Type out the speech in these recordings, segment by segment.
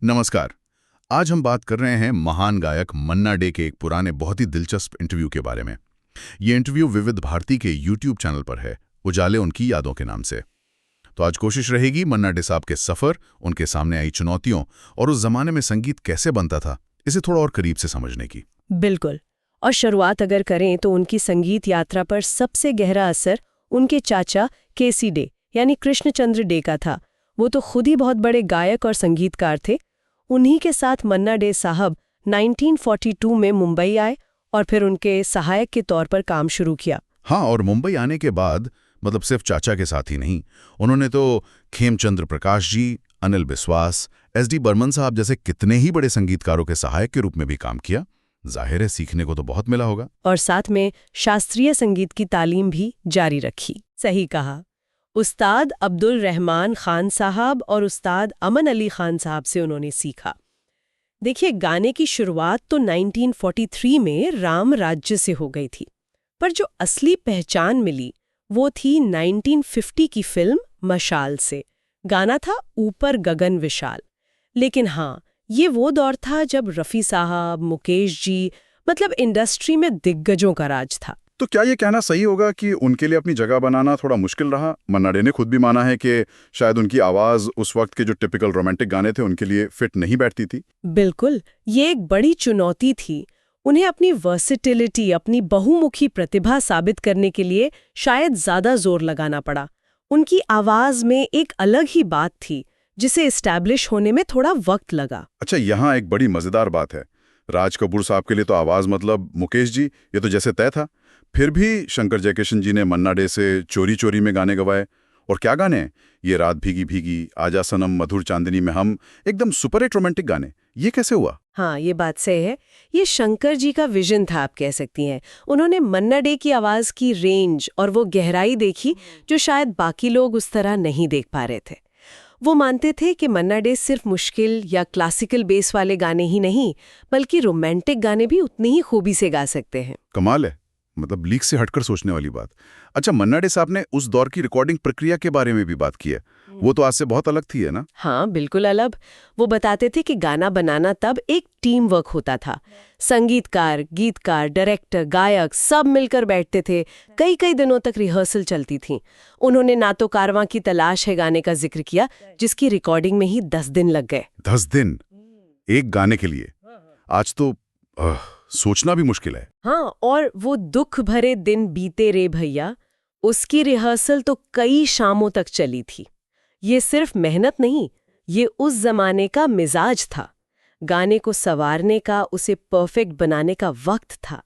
नमस्कार। आज हम बात कर रहे हैं महान गायक मन्ना डे के एक पुराने बहुत ही दिलचस्प इंटरव्यू के बारे में। ये इंटरव्यू विविध भारती के YouTube चैनल पर है, उजाले उनकी यादों के नाम से। तो आज कोशिश रहेगी मन्ना डे साहब के सफ़र, उनके सामने आई चुनौतियों और उस जमाने में संगीत कैसे बनता था, इसे थोड़ा और करीब से समझने की। बिल्कुल। और शुरुआत अगर करें तो उनकी संगीत यात्रा पर सबसे गहरा असर उनके चाचा केसी डे यानी कृष्णचंद्र डे का था। वो तो खुद ही बहुत बड़े गायक और संगीतकार थे। उन्हीं के साथ मन्ना डे साहब 1942 में मुंबई आए और फिर उनके सहायक के तौर पर काम शुरू किया। हाँ, और मुंबई आने के बाद मतलब सिर्फ चाचा के साथ ही नहीं, उन्होंने तो खेमचंद्र प्रकाश जी, अनिल बिस्वास, SD बर्मन साहब जैसे कितने ही बड़े संगीतकारों के सहायक के रूप में भी काम किया। जाहिर है सीखने को तो बहुत मिला होगा। और साथ में शास्त्रीय संगीत की तालीम भी जारी रखी। सही कहा। उस्ताद अब्दुल रहमान खान साहब और उस्ताद अमन अली खान साहब से उन्होंने सीखा। देखिए, गाने की शुरुआत तो 1943 में राम राज्य से हो गई थी, पर जो असली पहचान मिली वो थी 1950 की फिल्म मशाल से। गाना था ऊपर गगन विशाल। लेकिन हाँ, ये वो दौर था जब रफ़ी साहब, मुकेश जी, मतलब इंडस्ट्री में दिग्गजों का राज था। तो क्या ये कहना सही होगा कि उनके लिए अपनी जगह बनाना थोड़ा मुश्किल रहा? मन्ना डे ने खुद भी माना है कि शायद उनकी आवाज़ उस वक्त के जो टिपिकल रोमांटिक गाने थे उनके लिए फिट नहीं बैठती थी। बिल्कुल, ये एक बड़ी चुनौती थी। उन्हें अपनी वर्सेटिलिटी, अपनी बहुमुखी प्रतिभा साबित करने के लिए शायद ज़्यादा जोर लगाना पड़ा। उनकी आवाज़ में एक अलग ही बात थी जिसे एस्टैब्लिश होने में थोड़ा वक्त लगा। अच्छा, यहाँ एक बड़ी मज़ेदार बात है। राज कपूर साहब के लिए तो आवाज़ मतलब मुकेश जी, ये तो जैसे तय था। फिर भी शंकर जयकिशन जी ने मन्ना डे से चोरी चोरी में गाने गवाए। और क्या गाने हैं ये! रात भीगी भीगी, आजा सनम, मधुर चांदनी में हम, एकदम सुपर हिट रोमांटिक गाने। ये कैसे हुआ? हाँ, ये बात सही है। ये शंकर जी का विजन था, आप कह सकती हैं। उन्होंने मन्ना डे की आवाज़ की रेंज और वो गहराई देखी जो शायद बाकी लोग उस तरह नहीं देख पा रहे थे। वो मानते थे कि मन्ना डे सिर्फ मुश्किल या क्लासिकल बेस वाले गाने ही नहीं, बल्कि रोमांटिक गाने भी उतनी ही खूबी से गा सकते हैं। कमाल है, मतलब लीक से हटकर सोचने वाली बात। अच्छा, मन्ना डे साहब ने उस दौर की रिकॉर्डिंग प्रक्रिया के बारे में भी बात की है। वो तो आज से बहुत अलग थी, है ना? हाँ, बिल्कुल अलग। वो बताते थे कि गाना बनाना तब एक टीम वर्क होता था। संगीतकार, गीतकार, डायरेक्टर, गायक सब मिलकर बैठते थे। कई कई दिनों तक रिहर्सल चलती थी। उन्होंने ना तो कारवां की तलाश है गाने का जिक्र किया, जिसकी रिकॉर्डिंग में ही 10 दिन लग गए। 10 दिन एक गाने के लिए? आज तो सोचना भी मुश्किल है। हाँ, और वो दुख भरे दिन बीते रे भैया, उसकी रिहर्सल तो कई शामों तक चली थी। ये सिर्फ मेहनत नहीं, ये उस जमाने का मिजाज था। गाने को संवारने का, उसे परफेक्ट बनाने का वक्त था।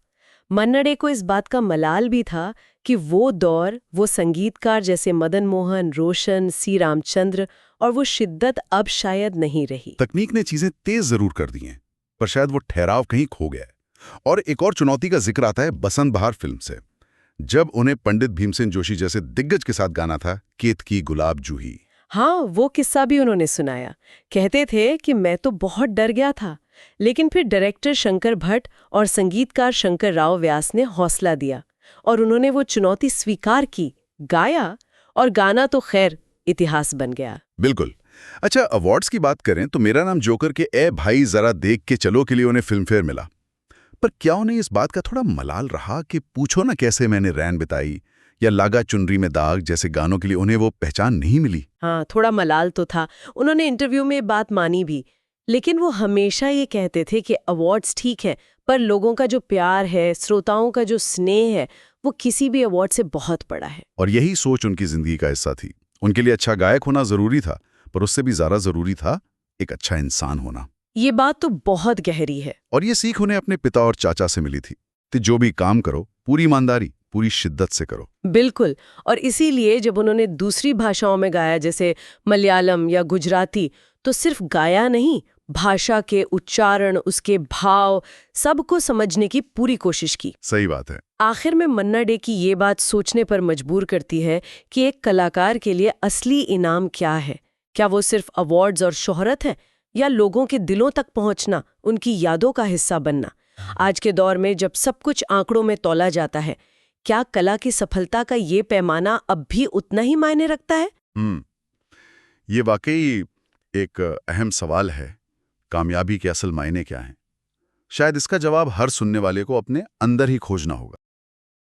मन्ना डे को इस बात का मलाल भी था कि वो दौर, वो संगीतकार जैसे मदन मोहन, रोशन, सी रामचंद्र और वो शिद्दत अब शायद नहीं रही। तकनीक ने चीजें तेज जरूर कर दी हैं, पर शायद वो ठहराव कहीं खो गया है। और एक और चुनौती का जिक्र आता है बसंत बहार फिल्म से, जब उन्हें पंडित भीमसेन जोशी जैसे दिग्गज के साथ गाना था केतकी गुलाब जूही। हाँ, वो किस्सा भी उन्होंने सुनाया। कहते थे कि मैं तो बहुत डर गया था, लेकिन फिर डायरेक्टर शंकर भट्ट और संगीतकार शंकर राव व्यास ने हौसला दिया और उन्होंने वो चुनौती स्वीकार की, गाया, और गाना तो खैर इतिहास बन गया। बिल्कुल। अच्छा, अवार्ड्स की बात करें तो मेरा नाम जोकर के ए भाई जरा देख के चलो के लिए उन्हें फिल्म फेयर मिला। पर क्या उन्हें इस बात का थोड़ा मलाल रहा कि पूछो ना कैसे मैंने रैन बिताई या लागा चुनरी में दाग जैसे गानों के लिए उन्हें वो पहचान नहीं मिली? हाँ, थोड़ा मलाल तो था। उन्होंने इंटरव्यू में बात मानी भी, लेकिन वो हमेशा ये कहते थे कि अवार्ड्स ठीक है, पर लोगों का जो प्यार है, श्रोताओं का जो स्नेह है, वो किसी भी अवार्ड से बहुत बड़ा है। और यही सोच उनकी जिंदगी का हिस्सा थी। उनके लिए अच्छा गायक होना जरूरी था, पर उससे भी ज्यादा जरूरी था एक अच्छा इंसान होना। ये बात तो बहुत गहरी है। और ये सीख उन्हें अपने पिता और चाचा से मिली थी कि जो भी काम करो पूरी ईमानदारी, पूरी शिद्दत से करो। बिल्कुल। और इसीलिए जब उन्होंने दूसरी भाषाओं में गाया, जैसे मलयालम या गुजराती, तो सिर्फ गाया नहीं, भाषा के उच्चारण, उसके भाव, सबको समझने की पूरी कोशिश की। सही बात है। आखिर में मन्ना डे की ये बात सोचने पर मजबूर करती है कि एक कलाकार के लिए असली इनाम क्या है। क्या वो सिर्फ अवार्ड्स और शोहरत है, या लोगों के दिलों तक पहुंचना, उनकी यादों का हिस्सा बनना? आज के दौर में जब सब कुछ आंकड़ों में तौला जाता है, क्या कला की सफलता का ये पैमाना अब भी उतना ही मायने रखता है? ये वाकई एक अहम सवाल है। कामयाबी के असल मायने क्या हैं? शायद इसका जवाब हर सुनने वाले को अपने अंदर ही खोजना होगा।